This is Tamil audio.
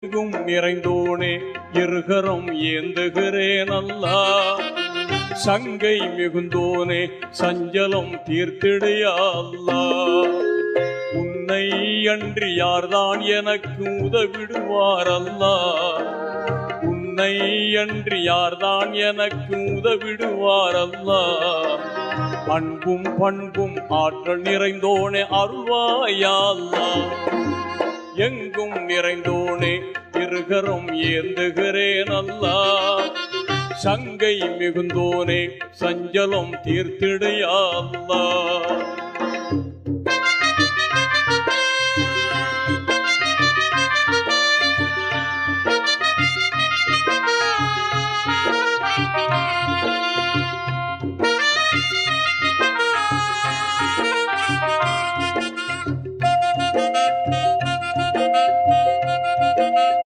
எங்கும் நிறைந்தோனே இருகரம் ஏந்துகிறேன் அல்லா. சங்கை மிகுந்தோனே சஞ்சலம் தீர்த்திடையா அல்லா. உன்னை அன்றி யார்தான் எனக்கு உதவிடுவார் அல்லா. உன்னை அன்றி யார்தான் எனக்கு உதவிடுவார் அல்லா. அன்பும் பண்பும் ஆற்றல் நிறைந்தோனே அருள்வாயா அல்லா. எங்கும் நிறைந்தோனே இருகரம் ஏந்துகிறேன் அல்லா. சங்கை மிகுந்தோனே சஞ்சலம் தீர்த்திடையா அல்லா.